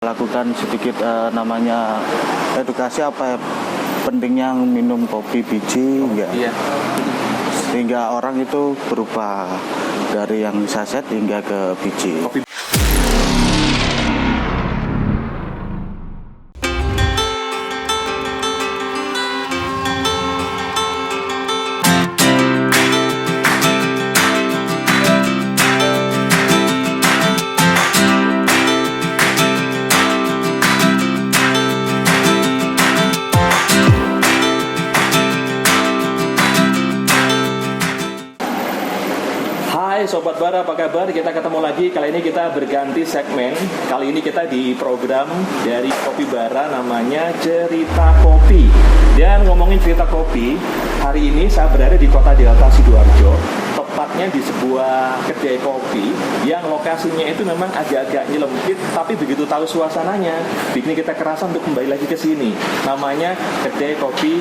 Lakukan sedikit namanya edukasi apa ya, pentingnya minum kopi biji enggak? Iya. Sehingga orang itu berubah dari yang saset hingga ke biji. Kopi. Hai Sobat Bara, apa kabar? Kita ketemu lagi. Kali ini kita berganti segmen. Kali ini kita di program dari Kopi Bara, namanya Cerita Kopi. Dan ngomongin cerita kopi, hari ini saya berada di kota Delta Sidoarjo, tepatnya di sebuah kedai kopi yang lokasinya itu memang agak-agak nyelempit, tapi begitu tahu suasananya bikin kita kerasa untuk kembali lagi ke sini. Namanya kedai kopi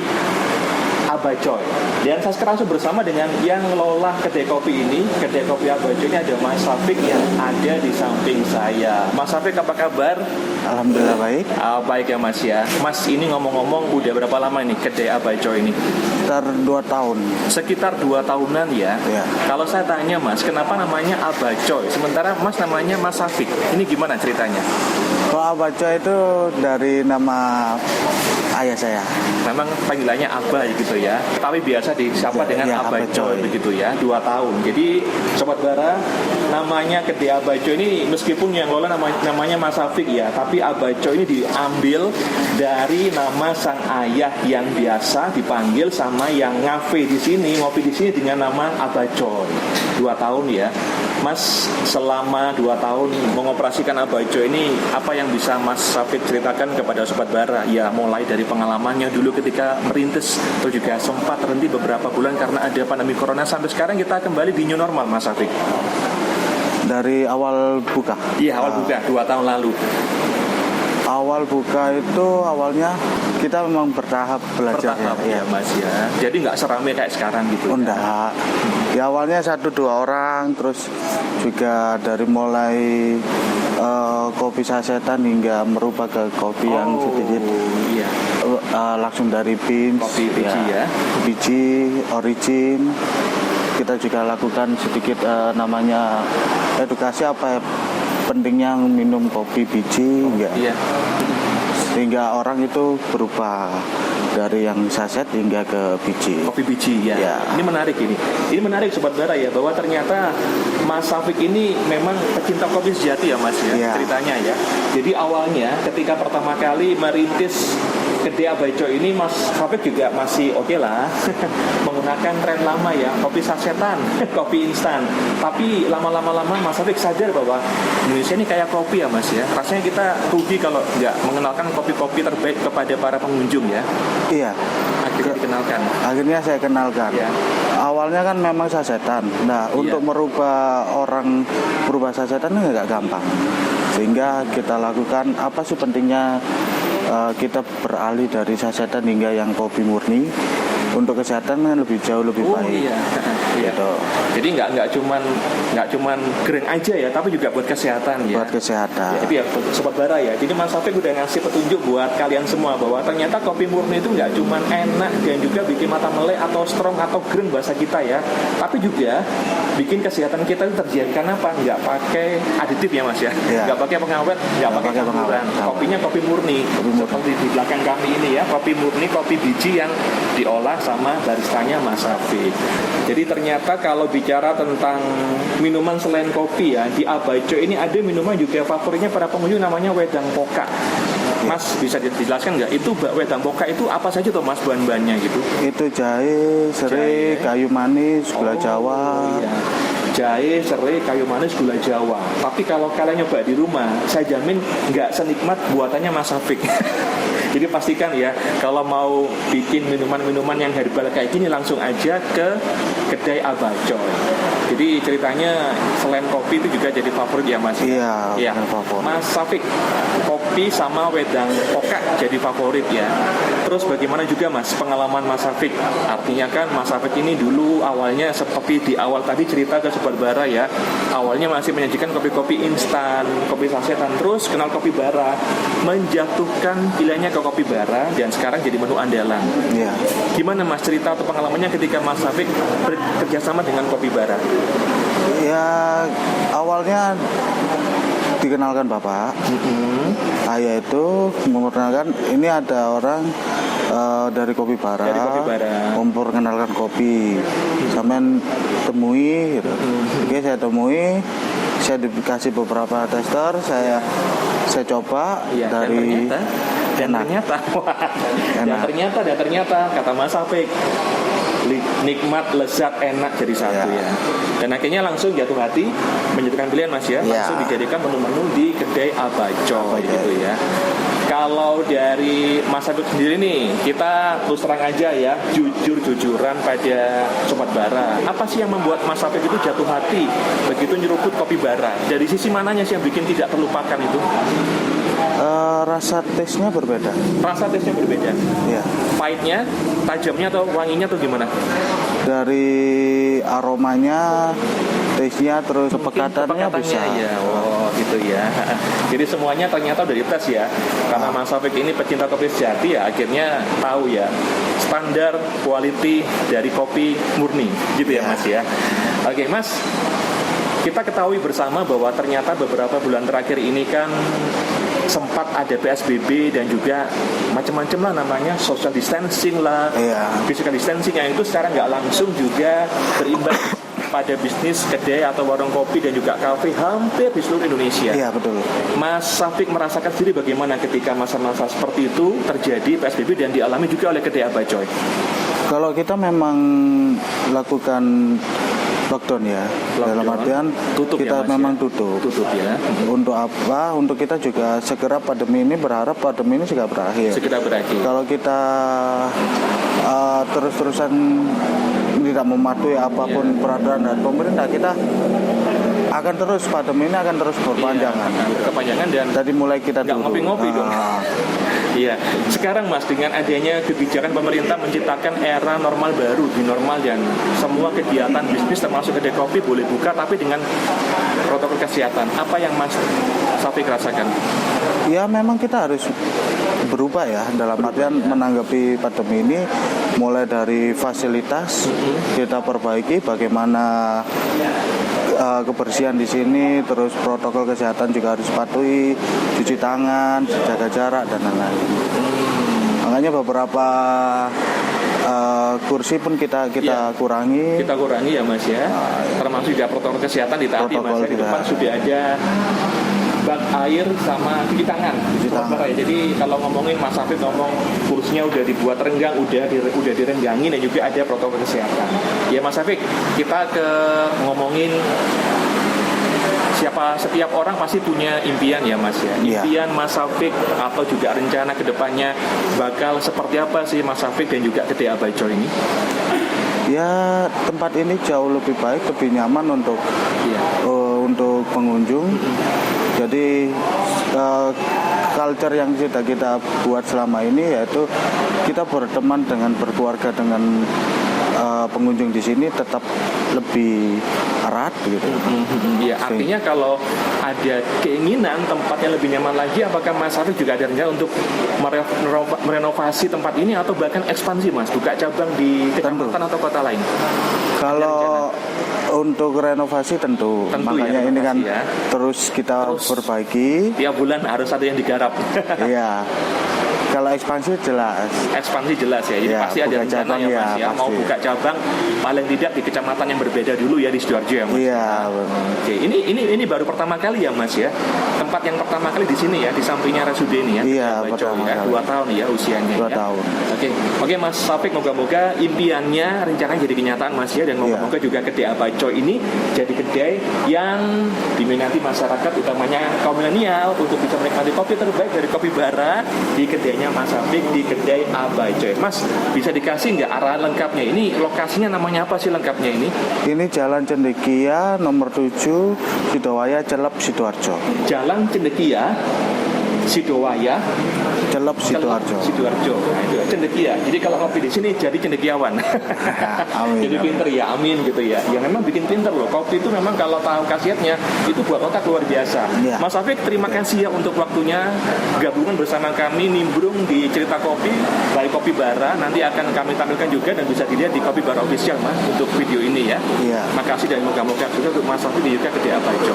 Abah Coy. Dan saya sekarang bersama dengan yang ngelola kedai kopi ini. Kedai kopi Abah Coy ini ada Mas Safik yang ada di samping saya. Mas Safik, apa kabar? Alhamdulillah baik. Baik ya Mas ya. Mas, ini ngomong-ngomong udah berapa lama nih kedai Abah Coy ini? Sekitar 2 tahun. Sekitar 2 tahunan ya. Ya. Kalau saya tanya Mas, kenapa namanya Abah Coy? Sementara Mas namanya Mas Safik. Ini gimana ceritanya? Kalau Abah Coy itu dari nama ayah saya. Memang panggilannya Abah gitu ya. Tapi biasa disapa dengan Ya, Abah Abah Coy Coy. begitu ya. 2 tahun. Jadi Sobat Bara, namanya kedai Abah Coy ini meskipun yang lola namanya Mas Safik ya, tapi Abah Coy ini diambil dari nama sang ayah yang biasa dipanggil sama yang ngafe di sini, ngopi di sini dengan nama Abah Coy. 2 tahun ya. Mas, selama 2 tahun mengoperasikan Abah Coy ini, apa yang bisa Mas Safik ceritakan kepada Sobat Bara? Ya, mulai dari pengalamannya dulu ketika merintis, atau juga sempat terhenti beberapa bulan karena ada pandemi corona, sampai sekarang kita kembali di new normal, Mas Safik. Dari awal buka. Iya, awal buka 2 tahun lalu. Awal buka itu awalnya kita memang bertahap belajar Ya Mas ya. Jadi nggak serame kayak sekarang gitu. Oh, enggak. Ya awalnya 1-2 orang, terus juga dari mulai kopi sasetan hingga merubah ke kopi yang sedikit iya. Langsung dari beans, Kopi biji ya. biji origin. Kita juga lakukan sedikit namanya edukasi apa ya, pentingnya minum kopi biji enggak? Iya. Sehingga orang itu berubah dari yang saset hingga ke biji. Kopi biji ya. Ya. Ini menarik ini. Ini menarik Sobat Bara ya, bahwa ternyata Mas Safik ini memang pecinta kopi sejati ya Mas ya, Ya. ceritanya ya. Jadi awalnya ketika pertama kali merintis kedai Abah Coy ini, Mas Safik juga masih oke lah menggunakan tren lama ya, kopi sasetan, kopi instan. Tapi lama-lama Mas Safik sadar bahwa Indonesia ini kayak kopi ya Mas ya. Rasanya kita rugi kalau nggak mengenalkan kopi-kopi terbaik kepada para pengunjung ya. Iya. Akhirnya dikenalkan. Akhirnya saya kenalkan. Ya. Awalnya kan memang sasetan. Nah, Iya. untuk merubah sasetan itu nggak gampang. Sehingga kita lakukan apa sih pentingnya kita beralih dari sasetan hingga yang kopi murni. Untuk kesehatan kan jauh lebih baik. Iya. Iya. Gitu. Jadi nggak cuman keren aja ya, tapi juga buat kesehatan ya. Buat kesehatan. Ya, itu ya Sobat Bara ya. Jadi Mas Safik udah ngasih petunjuk buat kalian semua bahwa ternyata kopi murni itu nggak cuman enak dan juga bikin mata melek atau strong atau green bahasa kita ya, tapi juga bikin kesehatan kita itu terjaga. Kenapa? Nggak pakai aditif ya Mas ya. Iya. Nggak pakai pengawet, nggak pakai campuran. Kopinya kopi murni. Seperti di belakang kami ini ya, kopi murni, kopi biji yang diolah sama baristanya Mas Safik. Jadi ternyata kalau bicara tentang minuman selain kopi ya, di Abah Coy ini ada minuman juga favoritnya para pengunjung, namanya wedang poka. Mas bisa dijelaskan nggak? Itu wedang poka itu apa saja tuh Mas bahan-bahannya gitu? Itu jahe, serai, kayu manis, gula Jawa. Iya. Jahe, serai, kayu manis, gula Jawa. Tapi kalau kalian nyoba di rumah, saya jamin nggak senikmat buatannya Mas Safik. Jadi pastikan ya, kalau mau bikin minuman-minuman yang herbal kayak gini, langsung aja ke kedai Abah Coy. Jadi ceritanya selain kopi itu juga jadi favorit ya Mas? Iya, Iya. favorit. Mas Safik, kopi kopi sama wedang pokak jadi favorit ya. Terus bagaimana juga Mas pengalaman Mas Safik? Artinya kan Mas Safik ini dulu awalnya seperti di awal tadi cerita ke Sobat Bara ya, awalnya masih menyajikan kopi-kopi instan, kopi sasetan, terus kenal kopi bara, menjatuhkan pilihannya ke kopi bara, dan sekarang jadi menu andalan. Iya. Gimana Mas cerita atau pengalamannya ketika Mas Safik bekerja sama dengan kopi bara? Ya awalnya dikenalkan bapak. Ayah itu memperkenalkan ini ada orang dari kopi bara, memperkenalkan kopi, sampean temui gitu. Oke, saya temui, saya dikasih beberapa tester, saya coba ya, dari dan ternyata kata Mas Safik, nikmat, lezat, enak jadi satu ya. Dan akhirnya langsung jatuh hati menjadikan pilihan Mas ya, langsung dijadikan menu-menu di kedai Abacoy gitu ya. Kalau dari Mas Safik sendiri nih, kita terus terang aja ya, jujur-jujuran pada Sobat Bara, apa sih yang membuat Mas Safik itu jatuh hati begitu nyeruput kopi bara? Dari sisi mananya sih yang bikin tidak terlupakan itu? Rasa taste-nya berbeda. Rasa taste-nya berbeda? Iya. Pahitnya, tajamnya atau wanginya atau gimana? Dari aromanya, taste-nya, terus pekatatannya bisa. Ya. Oh gitu ya. Jadi semuanya ternyata udah dites ya. Karena Mas Safik ini pecinta kopi sejati ya, akhirnya tahu ya standar quality dari kopi murni gitu ya Mas ya. Oke Mas, kita ketahui bersama bahwa ternyata beberapa bulan terakhir ini kan sempat ada PSBB dan juga macam-macam lah namanya, social distancing lah, physical distancing, yang itu secara nggak langsung juga berimbas pada bisnis kedai atau warung kopi dan juga kafe hampir di seluruh Indonesia. Iya betul. Mas Safik merasakan sendiri bagaimana ketika masa-masa seperti itu terjadi PSBB dan dialami juga oleh kedai Abacoy? Kalau kita memang lakukan lockdown ya, dalam artian kita memang tutup ya. Untuk apa? Untuk kita juga segera pandemi ini, berharap pandemi ini segera berakhir. Kalau kita terus-terusan tidak mematuhi apapun peraturan dari pemerintah, kita akan terus, pandemi ini akan terus berpanjangan. Berkepanjangan dan tadi mulai kita nggak ngopi-ngopi dong. Iya. Sekarang Mas, dengan adanya kebijakan pemerintah menciptakan era normal baru, di normal, dan semua kegiatan bisnis termasuk kedai kopi boleh buka tapi dengan protokol kesehatan. Apa yang Mas Safik rasakan? Ya memang kita harus berubah ya, dalam artian menanggapi pandemi ini, mulai dari fasilitas kita perbaiki, bagaimana kebersihan di sini, terus protokol kesehatan juga harus patuhi, cuci tangan, jaga jarak dan lain-lain. Makanya beberapa kursi pun kita kurangi. Kita kurangi ya Mas ya. Termasuk juga protokol kesehatan ditaati Mas. Di depan sudah ada bak air sama cuci tangan. Jadi kalau ngomongin Mas Safik ngomong kursinya udah dibuat renggang, udah direnggangin, dan juga ada protokol kesehatan. Ya Mas Safik, kita ngomongin setiap orang pasti punya impian ya Mas ya. Impian Mas Safik atau juga rencana kedepannya bakal seperti apa sih Mas Safik dan juga kedai Abacoy ini? Ya tempat ini jauh lebih baik, lebih nyaman untuk pengunjung. Jadi culture yang sudah kita buat selama ini yaitu kita berteman dengan berkeluarga dengan pengunjung di sini tetap lebih erat gitu. Ya, artinya kalau ada keinginan tempatnya lebih nyaman lagi, apakah Mas Safik juga ada rencana untuk merenovasi tempat ini atau bahkan ekspansi Mas, buka cabang di kecamatan atau kota lain? Kalau untuk renovasi tentu makanya ini kan terus kita perbaiki. Tiap bulan harus ada yang digarap. Iya. Kalau ekspansi jelas ya. Jadi pasti ada rencana ya Mas ya. Mau buka cabang paling tidak di kecamatan yang berbeda dulu ya, di Sidoarjo ya Mas. Iya. Oke, ini baru pertama kali ya Mas ya. Tempat yang pertama kali di sini ya, di sampingnya RSUD ini ya. Iya, pertama ya. 2 tahun ya usianya. 2 tahun. Oke Mas Safik, moga-moga impiannya, rencananya jadi kenyataan Mas ya, dan moga-moga juga kedai Abacoy ini jadi kedai yang diminati masyarakat, utamanya kaum milenial, untuk bisa menikmati kopi terbaik dari kopi bara di kedainya Mas Safik di kedai Abacoy. Mas, bisa dikasih nggak arahan lengkapnya? Ini lokasinya namanya apa sih lengkapnya ini? Ini Jalan Cendekia nomor 7, Sidowaya, Celep, Sidoarjo. Jalan Cendekia Sidowaya, Celep Sidoarjo. Sidoarjo. Nah, itu cendekia. Jadi kalau ngopi di sini jadi cendekiawan. Amin. Jadi pinter ya, amin gitu ya. Yang memang bikin pinter loh. Kopi itu memang kalau tahu khasiatnya itu buat otak luar biasa. Ya. Mas Afik, terima kasih ya untuk waktunya gabungan bersama kami nimbrung di Cerita Kopi by Kopi Bara. Nanti akan kami tampilkan juga dan bisa dilihat di Kopi Bara Official Mas untuk video ini ya. Iya. Makasih dan moga-moga juga untuk Mas Afik juga ke Bajo.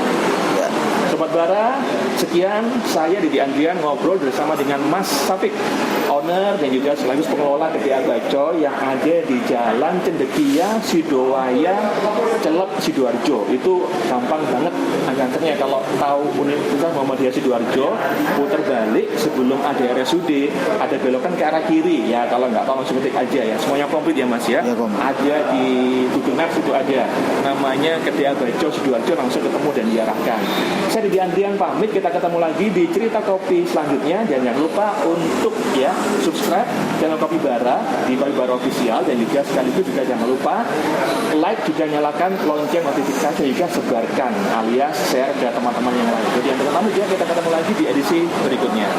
Ya. Sobat Bara, sekian saya Didi Andrian ngobrol bersama dengan Mas Safik, owner dan juga sekaligus pengelola KDA Bajo yang ada di Jalan Cendekia, Sidowaya, Celep, Sidoarjo. Itu gampang banget nganternya. Kalau tahu Universitas Muhammadiyah Sidoarjo, putar balik sebelum ada RSUD, ada belokan ke arah kiri ya. Kalau nggak tahu langsung ketik aja ya. Semuanya komplit ya Mas ya. Ya, komplit. Ada di Google Maps itu ada namanya KDA Bajo Sidoarjo, langsung ketemu dan diarahkan. Saya Didi Andrian pamit, kita ketemu lagi di Cerita Kopi selanjutnya dan jangan lupa untuk ya subscribe channel Kopi Bara di Kopi Bara Official dan juga sekaligus juga jangan lupa like juga nyalakan lonceng notifikasi juga sebarkan alias share ke teman-teman yang lain. Jadi yang pertama juga kita ketemu lagi di edisi berikutnya.